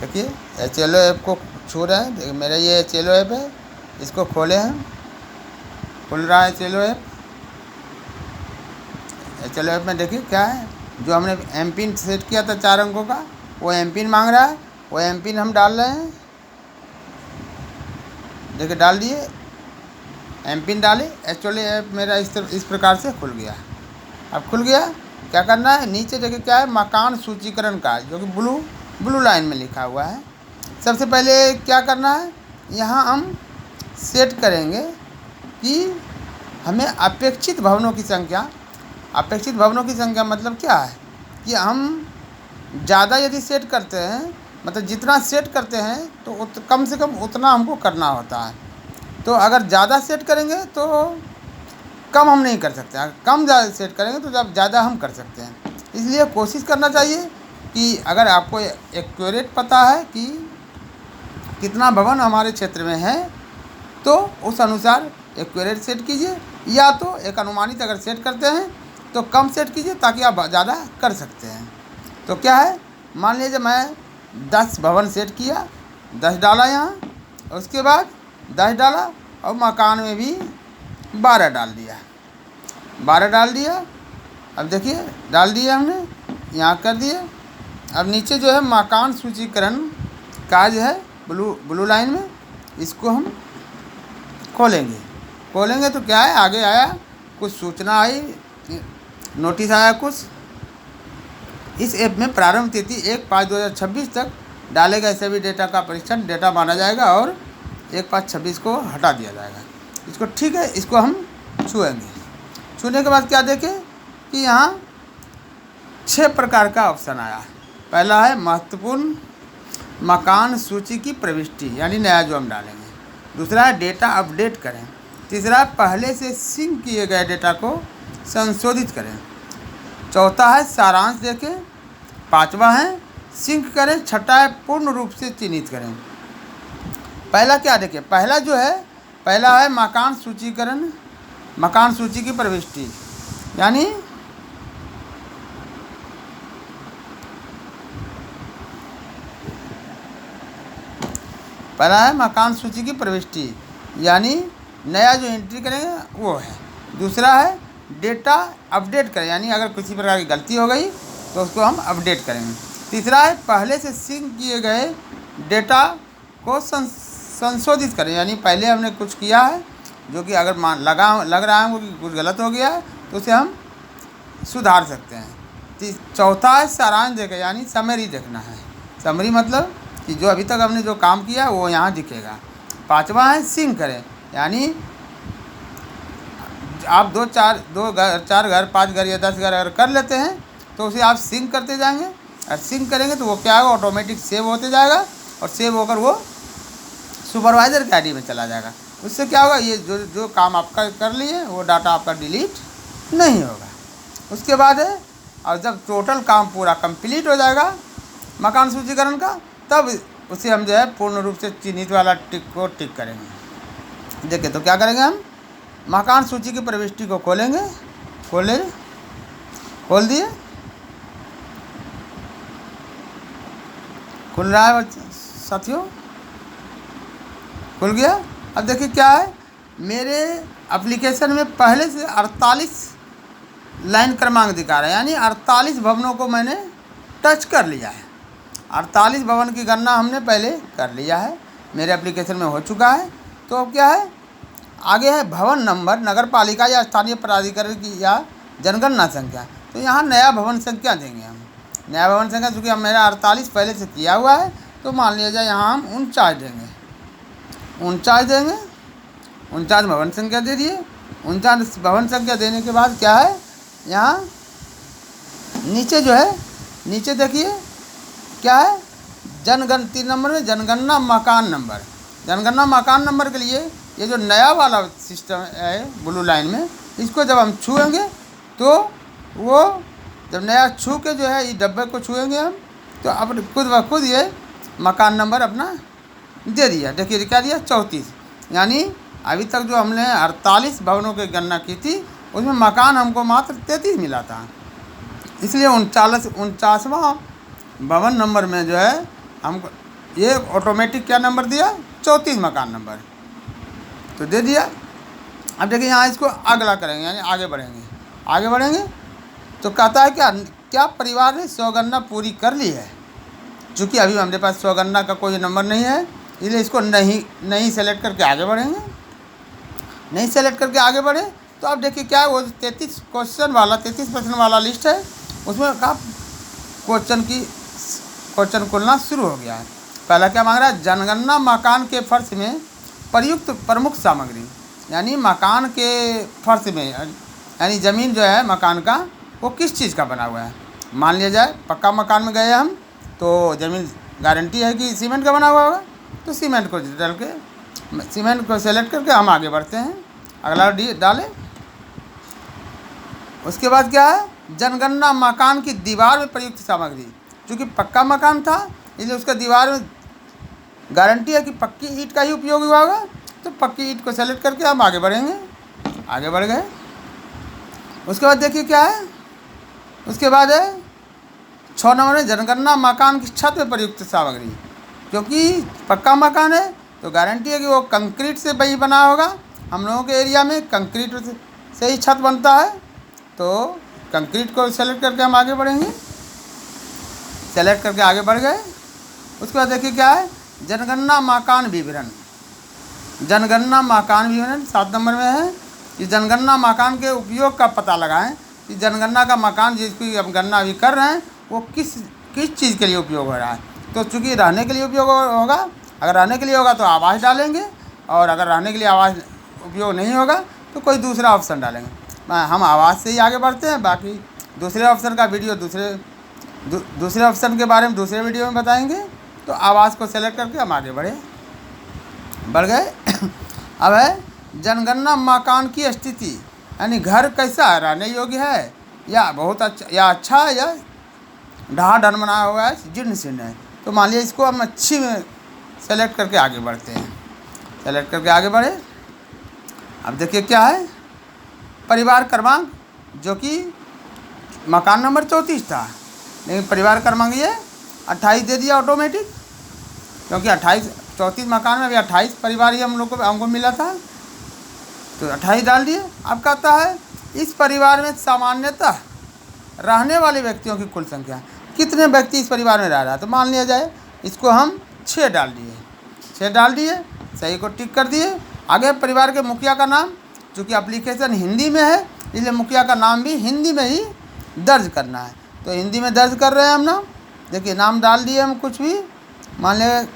देखिए HLO app को छू रहे हैं। देखिए मेरा ये HLO ऐप है, इसको खोले हैं, खुल रहा है HLO ऐप। HLO ऐप में देखिए क्या है, जो हमने एम पिन सेट किया था 4 अंकों का, वो एम पिन मांग रहा है, वो एम पिन हम डाल रहे हैं। देखिए डाल दिए, एम पिन डाले, HLO ऐप मेरा इस प्रकार से खुल गया। अब खुल गया, क्या करना है, नीचे देखिए क्या है, मकान सूचीकरण का, जो कि ब्लू लाइन में लिखा हुआ है। सबसे पहले क्या करना है, यहाँ हम सेट करेंगे कि हमें अपेक्षित भवनों की संख्या, अपेक्षित भवनों की संख्या मतलब क्या है कि हम ज़्यादा यदि सेट करते हैं, मतलब जितना सेट करते हैं तो कम से कम उतना हमको करना होता है। तो अगर ज़्यादा सेट करेंगे तो कम हम नहीं कर सकते, अगर कम ज़्यादा सेट करेंगे तो जब ज़्यादा हम कर सकते हैं। इसलिए कोशिश करना चाहिए कि अगर आपको एक्यूरेट पता है कि कितना भवन हमारे क्षेत्र में है, तो उस अनुसार एक्यूरेट सेट कीजिए, या तो एक अनुमानित अगर सेट करते हैं तो कम सेट कीजिए ताकि आप ज़्यादा कर सकते हैं। तो क्या है, मान लीजिए मैं 10 भवन सेट किया, 10 डाला यहाँ, उसके बाद 10 डाला और मकान में भी 12 डाल दिया, 12 डाल दिया। अब देखिए डाल दिया हमने, यहाँ कर दिए। अब नीचे जो है मकान सूचीकरण का जो है ब्लू लाइन में, इसको हम खोलेंगे तो क्या है, आगे आया कुछ सूचना आई, नोटिस आया कुछ, इस ऐप में प्रारंभ तिथि 1/5/2026 तक डाले गए सभी डेटा का परीक्षण डेटा माना जाएगा और 1/5/26 को हटा दिया जाएगा। इसको ठीक है, इसको हम छुएंगे। छूने के बाद क्या देखें कि यहाँ 6 प्रकार का ऑप्शन आया है। पहला है महत्वपूर्ण मकान सूची की प्रविष्टि, यानी नया जो हम डालेंगे। दूसरा है डेटा अपडेट करें। तीसरा है पहले से सिंक किए गए डेटा को संशोधित करें। चौथा है सारांश देखें। पांचवा है सिंक करें। छठा है पूर्ण रूप से चिन्हित करें। पहला क्या देखें, पहला जो है, पहला है मकान सूचीकरण, मकान सूची की प्रविष्टि, यानी पहला है मकान सूची की प्रविष्टि, यानी नया जो एंट्री करेंगे वो है। दूसरा है डेटा अपडेट करें, यानी अगर किसी प्रकार की गलती हो गई तो उसको हम अपडेट करेंगे। तीसरा है पहले से सिंक किए गए डेटा को संशोधित करें, यानी पहले हमने कुछ किया है जो कि अगर लग रहा है कि कुछ गलत हो गया है तो उसे हम सुधार सकते हैं। चौथा है सारांश देखें, यानी समरी देखना है। समरी मतलब कि जो अभी तक हमने जो काम किया वो यहाँ दिखेगा। पांचवा है सिंक करें, यानी आप 4 घर 5 घर या 10 घर अगर कर लेते हैं तो उसे आप सिंक करते जाएंगे, और सिंक करेंगे तो वो क्या होगा, ऑटोमेटिक सेव होते जाएगा, और सेव होकर वो सुपरवाइज़र के आईडी में चला जाएगा। उससे क्या होगा, ये जो काम आपका कर लिए वो डाटा आपका डिलीट नहीं होगा। उसके बाद है, और जब टोटल काम पूरा कंप्लीट हो जाएगा मकान सूचीकरण का, तब उसे हम जो है पूर्ण रूप से चिन्हित वाला टिक को टिक करेंगे। देखिए तो क्या करेंगे, हम मकान सूची की प्रविष्टि को खोलेंगे। खोल दिए, खुल रहा है साथियों, खुल गया। अब देखिए क्या है, मेरे एप्लीकेशन में पहले से 48 लाइन क्रमांक दिखा रहा है, यानी 48 भवनों को मैंने टच कर लिया है। 48 भवन की गणना हमने पहले कर लिया है, मेरे एप्लीकेशन में हो चुका है। तो अब क्या है, आगे है भवन नंबर, नगर पालिका या स्थानीय प्राधिकरण की या जनगणना संख्या। तो यहाँ नया भवन संख्या देंगे हम, नया भवन संख्या, चूँकि हम मेरा 48 पहले से किया हुआ है, तो मान लिया जाए यहाँ हम 49 देंगे, 49 देंगे। 49 भवन संख्या दे दिए। 49 भवन संख्या देने के बाद क्या है, यहाँ नीचे जो है, नीचे देखिए क्या है, 3 नंबर में जनगणना मकान नंबर। जनगणना मकान नंबर के लिए ये जो नया वाला सिस्टम है ब्लू लाइन में, इसको जब हम छुएंगे तो वो जब नया छू के जो है इस डब्बे को छुएंगे हम, तो अपने खुद ब खुद ये मकान नंबर अपना दे दिया। देखिए क्या दिया, 34। यानी अभी तक जो हमने 48 भवनों की गणना की थी उसमें मकान हमको मात्र 33 मिला था, इसलिए 49वां भवन नंबर में जो है हमको ये ऑटोमेटिक क्या नंबर दिया, 34 मकान नंबर तो दे दिया। अब देखिए यहाँ इसको अगला करेंगे, यानी आगे बढ़ेंगे। आगे बढ़ेंगे तो कहता है क्या क्या परिवार ने स्वगणना पूरी कर ली है। चूँकि अभी हमारे पास स्वगणना का कोई नंबर नहीं है, इसलिए इसको नहीं सेलेक्ट करके आगे बढ़ेंगे। नहीं सेलेक्ट करके आगे बढ़े तो अब देखिए क्या है, वो 33 प्रश्न वाला लिस्ट है, उसमें का क्वेश्चन खुलना शुरू हो गया है। पहला क्या मांग रहा है, जनगणना मकान के फर्श में प्रयुक्त प्रमुख सामग्री, यानी मकान के फर्श में, यानी ज़मीन जो है मकान का वो किस चीज़ का बना हुआ है। मान लिया जाए पक्का मकान में गए हम, तो ज़मीन गारंटी है कि सीमेंट का बना हुआ होगा, तो सीमेंट को डाल के सीमेंट को सेलेक्ट करके हम आगे बढ़ते हैं। अगला डालें। उसके बाद क्या है, जनगणना मकान की दीवार में प्रयुक्त सामग्री, चूँकि पक्का मकान था इसलिए उसका दीवार में गारंटी है कि पक्की ईंट का ही उपयोग हुआ होगा, तो पक्की ईंट को सेलेक्ट करके हम आगे बढ़ेंगे। आगे बढ़ गए। उसके बाद देखिए क्या है, उसके बाद है 6 नंबर में जनगणना मकान की छत में प्रयुक्त सामग्री, क्योंकि पक्का मकान है तो गारंटी है कि वो कंक्रीट से वही बना होगा। हम लोगों के एरिया में कंक्रीट से ही छत बनता है, तो कंक्रीट को सेलेक्ट करके हम आगे बढ़ेंगे। सेलेक्ट करके आगे बढ़ गए। उसके बाद देखिए क्या है, जनगणना मकान विवरण। जनगणना मकान विवरण 7 नंबर में है कि जनगणना मकान के उपयोग का पता लगाएं कि जनगणना का मकान जिसकी हम गणना अभी कर रहे हैं वो किस चीज़ के लिए उपयोग हो रहा है। तो चूँकि रहने के लिए उपयोग होगा, अगर रहने के लिए होगा तो आवास डालेंगे, और अगर रहने के लिए आवास उपयोग नहीं होगा तो कोई दूसरा ऑप्शन डालेंगे। हम आवास से ही आगे बढ़ते हैं, बाकी दूसरे ऑप्शन का वीडियो दूसरे ऑप्शन के बारे में दूसरे वीडियो में बताएंगे। तो आवास को सेलेक्ट करके हम आगे बढ़ गए। अब है जनगणना मकान की स्थिति, यानी घर कैसा है, रहने योग्य है या बहुत अच्छा, या अच्छा है या ढहा ढन बनाया हुआ है, जीर्ण शीर्ण है। तो मान लिया इसको हम अच्छी में सेलेक्ट करके आगे बढ़ते हैं। सेलेक्ट करके आगे बढ़े। अब देखिए क्या है, परिवार क्रमांक, जो कि मकान नंबर 34 था, लेकिन परिवार क्रमांक ये 28 दे दिया ऑटोमेटिक, क्योंकि 34 मकान में अभी 28 परिवार ही हमको मिला था, तो 28 डाल दिए। अब कहता है इस परिवार में सामान्यतः रहने वाले व्यक्तियों की कुल संख्या, कितने व्यक्ति इस परिवार में रह रहा है। तो मान लिया जाए इसको हम 6 डाल दिए। 6 डाल दिए, सही को टिक कर दिए। आगे परिवार के मुखिया का नाम, चूँकि एप्लीकेशन हिंदी में है इसलिए मुखिया का नाम भी हिंदी में ही दर्ज करना है, तो हिंदी में दर्ज कर रहे हैं हम नाम। देखिए नाम डाल दिए हम, कुछ भी मान लें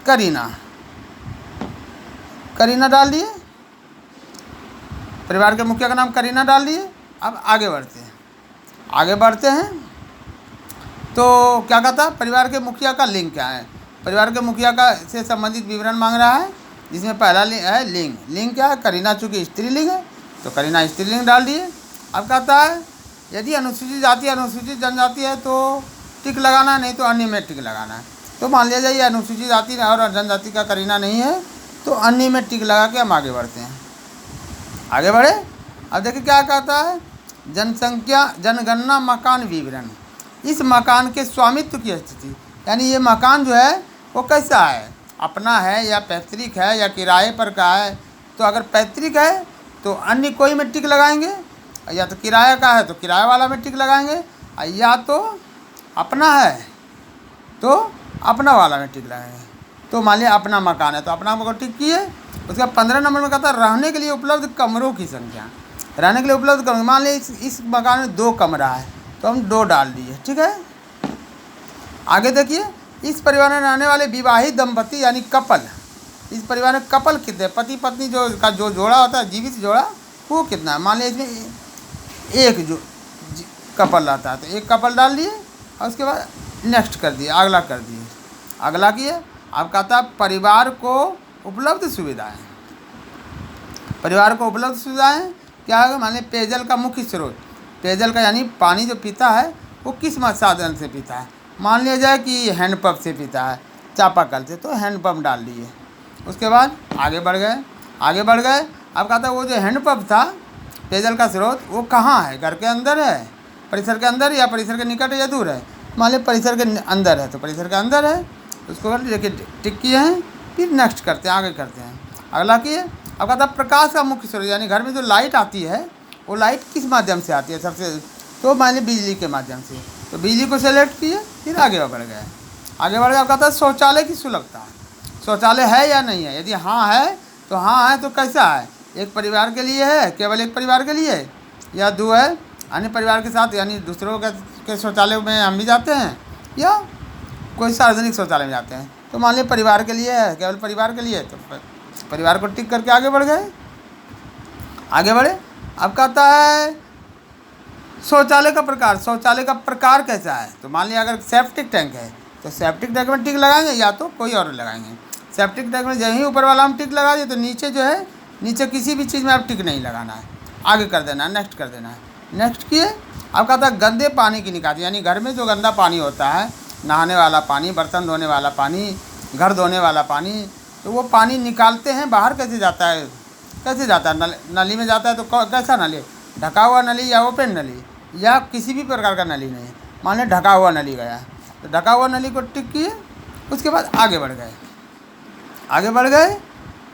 करीना डाल दिए, परिवार के मुखिया का नाम करीना डाल दिए। अब आगे बढ़ते हैं तो क्या कहता है, परिवार के मुखिया का लिंग क्या है। परिवार के मुखिया का से संबंधित विवरण मांग रहा है, जिसमें पहला है लिंग क्या है, करीना चूँकि स्त्रीलिंग है तो करीना स्त्रीलिंग डाल दिए। अब कहता है यदि अनुसूचित जाति अनुसूचित जनजाति है तो टिक लगाना है, नहीं तो अन्य में टिक लगाना है। तो मान लिया जाए ये अनुसूचित जाति और जनजाति का करीना नहीं है, तो अन्य में टिक लगा के हम आगे बढ़ते हैं। आगे बढ़े। अब देखिए क्या कहता है, जनसंख्या जनगणना मकान विवरण, इस मकान के स्वामित्व की स्थिति, यानी ये मकान जो है वो कैसा है, अपना है या पैतृक है या किराए पर का है। तो अगर पैतृक है तो अन्य कोई में टिक लगाएंगे, या तो किराया का है तो किराए वाला में टिक लगाएंगे, या तो अपना है तो अपना वाला में टिक लगाएंगे। तो मान लिया अपना मकान है तो अपना को टिक किए। उसके बाद 15 नंबर में कहता है रहने के लिए उपलब्ध कमरों की संख्या। रहने के लिए उपलब्ध कमरे, मान लिया इस मकान में 2 कमरा है तो हम 2 डाल दिए, ठीक है। आगे देखिए, इस परिवार में रहने वाले विवाहित दंपति यानी कपल, इस परिवार में कपल कितने, पति पत्नी जो जोड़ा होता है, जीवित जोड़ा, वो कितना है। मान लिया इसमें एक जो कपल रहता है तो 1 कपल डाल दिए, और उसके बाद नेक्स्ट कर दिए, अगला कर दिए, अगला किए। अब कहता है परिवार को उपलब्ध सुविधाएं, परिवार को उपलब्ध सुविधाएं क्या है। मान लीजिए पेयजल का मुख्य स्रोत, पेयजल का यानी पानी जो पीता है वो किस साधन से पीता है। मान लिया जाए कि हैंडपंप से पीता है, चापाकल से, तो हैंडपंप डाल दिए। उसके बाद आगे बढ़ गए। अब कहता है वो जो हैंडपंप था पेयजल का स्रोत वो कहाँ है, घर के अंदर है, परिसर के अंदर, या परिसर के निकट या दूर है। मान लीजिए परिसर के अंदर है तो परिसर के अंदर है, उसको देखिए टिक किए हैं, फिर नेक्स्ट करते हैं, आगे करते हैं। अगला किए, अब कहता है प्रकाश का मुख्य स्रोत, यानी घर में जो लाइट आती है वो लाइट किस माध्यम से आती है सबसे, तो मान ली बिजली के माध्यम से, तो बिजली को सेलेक्ट किए, फिर आगे बढ़ गए। आगे बढ़ गए, अब कहता है शौचालय की सुलभता, शौचालय है या नहीं है, यदि हाँ है तो हाँ है तो कैसा है, एक परिवार के लिए है, केवल एक परिवार के लिए, या दो है अन्य परिवार के साथ, यानी दूसरों के शौचालय में हम भी जाते हैं, या कोई सार्वजनिक शौचालय में जाते हैं। तो मान लीजिए परिवार के लिए है, केवल परिवार के लिए, तो परिवार को टिक करके आगे बढ़ गए। आगे बढ़े, अब कहता है शौचालय का प्रकार, शौचालय का प्रकार कैसा है, तो मान लिया अगर सेप्टिक टैंक है तो सेप्टिक टैंक में टिक लगाएंगे, या तो कोई और लगाएंगे। सेप्टिक टैंक में यहीं ऊपर वाला हम टिक लगा दिए, तो नीचे जो है, नीचे किसी भी चीज़ में आप टिक नहीं लगाना है, आगे कर देना है, नेक्स्ट कर देना है। नेक्स्ट किए, अब कहता है गंदे पानी की निकासी, यानी घर में जो गंदा पानी होता है, नहाने वाला पानी, बर्तन धोने वाला पानी, घर धोने वाला पानी, तो वो पानी निकालते हैं बाहर, कैसे जाता है, कैसे जाता है, नली में जाता है, तो कैसा नली, ढका हुआ नली या ओपन नली, या किसी भी प्रकार का नली नहीं, मान लें ढका हुआ नली गया, तो ढका हुआ नली को टिक किए, उसके बाद आगे बढ़ गए। आगे बढ़ गए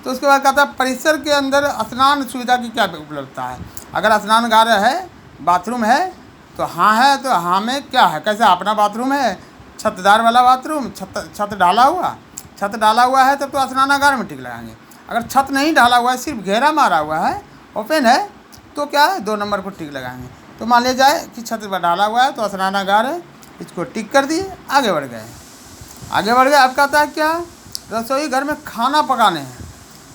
तो उसके बाद कहता है परिसर के अंदर स्नान सुविधा की क्या उपलब्धता है, अगर स्नानगार है, बाथरूम है, तो हाँ है, तो हाँ में क्या है, कैसा अपना बाथरूम है, छतदार वाला बाथरूम, छत ढाला हुआ, छत डाला हुआ है तब तो स्नानागार में टिक लगाएंगे। अगर छत नहीं डाला हुआ है, सिर्फ घेरा मारा हुआ है, ओपन है, तो क्या है 2 नंबर को टिक लगाएंगे। तो मान लिया जाए कि छत पर डाला हुआ है तो स्नानागार है, इसको टिक कर दिए, आगे बढ़ गए। आगे बढ़ गए, अब कहता है क्या, रसोई घर में खाना पकाने हैं,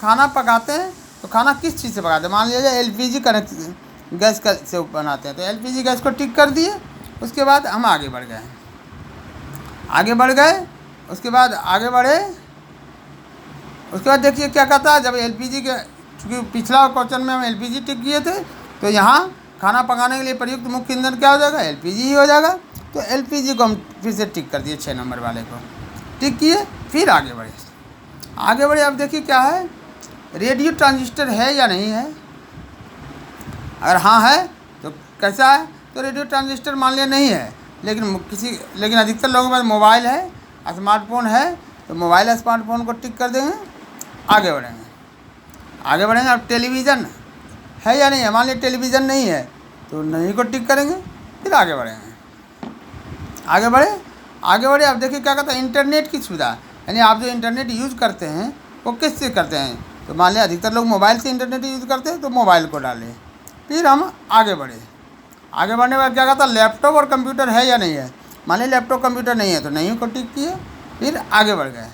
खाना पकाते हैं तो खाना किस चीज़ से पकाते हैं, मान लीजिए LPG कनेक्ट गैस का से बनाते हैं, तो LPG गैस को टिक कर दिए। उसके बाद हम आगे बढ़ गए। आगे बढ़ गए, उसके बाद आगे बढ़े, उसके बाद देखिए क्या कहता है, जब LPG के, चूँकि पिछला क्वेश्चन में हम LPG टिक किए थे, तो यहाँ खाना पकाने के लिए प्रयुक्त मुख्य ईंधन क्या हो जाएगा, LPG ही हो जाएगा। तो LPG को हम फिर से टिक कर दिए, 6 नंबर वाले को टिक किए, फिर आगे बढ़े। आगे बढ़े, अब देखिए क्या है, रेडियो ट्रांजिस्टर है या नहीं है, अगर हाँ है तो कैसा है, तो रेडियो ट्रांजिस्टर मान लिया नहीं है, लेकिन अधिकतर लोगों के पास मोबाइल है, स्मार्टफोन है, तो मोबाइल स्मार्टफोन को टिक कर देंगे, आगे बढ़ेंगे। आगे बढ़ेंगे, अब टेलीविज़न है या नहीं है, मान लिया टेलीविज़न नहीं है तो नहीं को टिक करेंगे, फिर आगे बढ़ेंगे। आगे बढ़े, आगे बढ़े, अब देखिए क्या कहता है इंटरनेट की सुविधा, यानी आप जो इंटरनेट यूज़ करते हैं वो किससे करते हैं, तो मान लिया अधिकतर लोग मोबाइल से इंटरनेट यूज़ करते हैं, तो मोबाइल को डालें। फिर हम आगे बढ़े। आगे बढ़ने के बाद क्या कहता है लैपटॉप और कंप्यूटर है या नहीं है, मान लीजिए लैपटॉप कंप्यूटर नहीं है तो नहीं को टिक किए, फिर आगे बढ़ गए।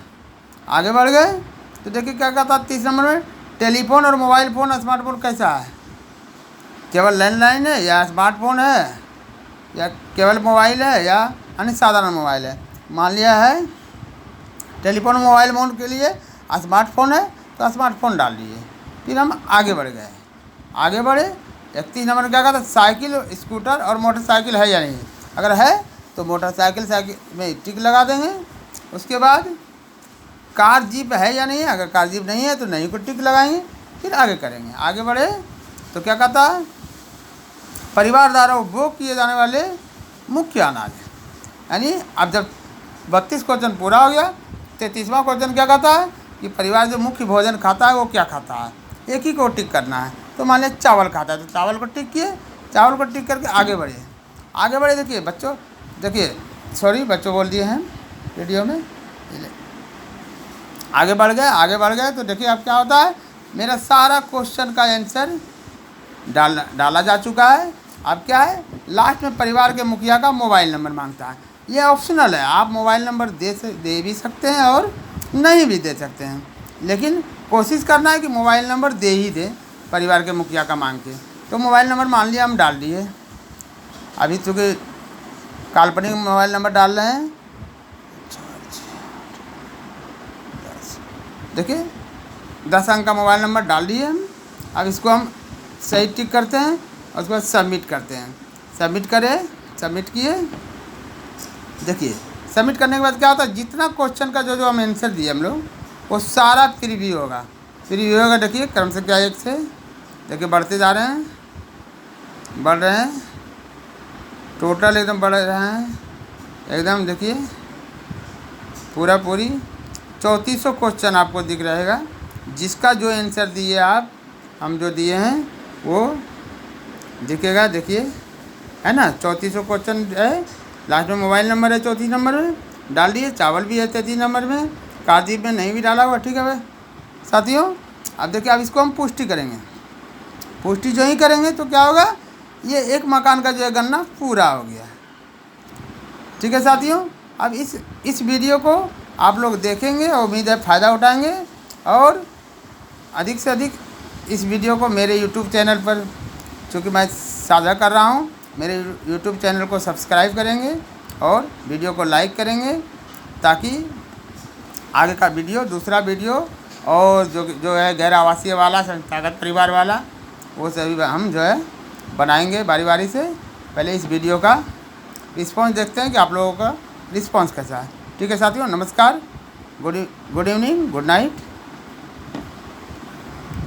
आगे बढ़ गए तो देखिए क्या कहता है 30 नंबर में, टेलीफोन और मोबाइल फ़ोन स्मार्टफोन कैसा है, केवल लैंडलाइन है या स्मार्टफोन है, या केवल मोबाइल है या अन्य साधारण मोबाइल है। मान लिया है टेलीफोन मोबाइल फ़ोन के लिए स्मार्टफोन है तो स्मार्टफोन डाल दिए, फिर हम आगे बढ़ गए। आगे बढ़े, 31 नंबर क्या कहता है साइकिल, स्कूटर और मोटरसाइकिल है या नहीं, अगर है तो मोटरसाइकिल साइकिल में टिक लगा देंगे। उसके बाद कार जीप है या नहीं है, अगर कार जीप नहीं है तो नहीं को टिक लगाएंगे, फिर आगे करेंगे। आगे बढ़े तो क्या कहता है परिवार द्वारा उपभोग किए जाने वाले मुख्य अनाज, यानी अब जब 32 क्वेश्चन पूरा हो गया, 33वां क्वेश्चन क्या कहता है कि परिवार जो मुख्य भोजन खाता है वो क्या खाता है, एक ही को टिक करना है। तो मान लिया चावल खाता है तो चावल को टिक किए, चावल को टिक करके आगे बढ़े। आगे बढ़े, देखिए बच्चों, देखिए सॉरी बच्चों बोल दिए हैं वीडियो में, आगे बढ़ गए। आगे बढ़ गए तो देखिए अब क्या होता है, मेरा सारा क्वेश्चन का आंसर डाला जा चुका है। अब क्या है, लास्ट में परिवार के मुखिया का मोबाइल नंबर मांगता है, ये ऑप्शनल है, आप मोबाइल नंबर दे भी सकते हैं और नहीं भी दे सकते हैं, लेकिन कोशिश करना है कि मोबाइल नंबर दे ही दे परिवार के मुखिया का मांग के। तो मोबाइल नंबर मान लिया हम डाल दिए, अभी चूँकि काल्पनिक मोबाइल नंबर डाल रहे हैं, देखिए 10 अंक का मोबाइल नंबर डाल दिए हम। अब इसको हम सही टिक करते हैं और उसके बाद सबमिट करते हैं। सबमिट करें, सबमिट किए, देखिए सबमिट करने के बाद क्या होता है, जितना क्वेश्चन का जो हम आंसर दिए हम लोग वो सारा प्रीव्यू होगा। प्रीव्यू होगा, देखिए क्रम से क्या 1 से देखिए बढ़ते जा रहे हैं, बढ़ रहे हैं, टोटल एकदम बढ़ रहे हैं एकदम, देखिए पूरी 3400 क्वेश्चन आपको दिख रहेगा, जिसका जो आंसर दिए आप, हम जो दिए हैं वो दिखेगा। देखिए है ना, 3400 क्वेश्चन है। लास्ट में मोबाइल नंबर है 34 नंबर में, डाल दिए। चावल भी है 33 नंबर में, काजदीप में नहीं भी डाला हुआ, ठीक है भाई साथियों। अब देखिए, अब इसको हम पुष्टि करेंगे। पुष्टि जो ही करेंगे तो क्या होगा, ये एक मकान का जो है गणना पूरा हो गया, ठीक है साथियों। अब इस वीडियो को आप लोग देखेंगे और उम्मीद है फ़ायदा उठाएंगे, और अधिक से अधिक इस वीडियो को मेरे यूट्यूब चैनल पर, चूँकि मैं साझा कर रहा हूँ, मेरे यूट्यूब चैनल को सब्सक्राइब करेंगे और वीडियो को लाइक करेंगे, ताकि आगे का वीडियो, दूसरा वीडियो और जो है गैर आवासीय वाला, संस्थागत परिवार वाला, वो सभी हम जो है बनाएंगे बारी बारी से। पहले इस वीडियो का रिस्पांस देखते हैं कि आप लोगों का रिस्पांस कैसा है। ठीक है साथियों, नमस्कार, गुड इवनिंग, गुड नाइट।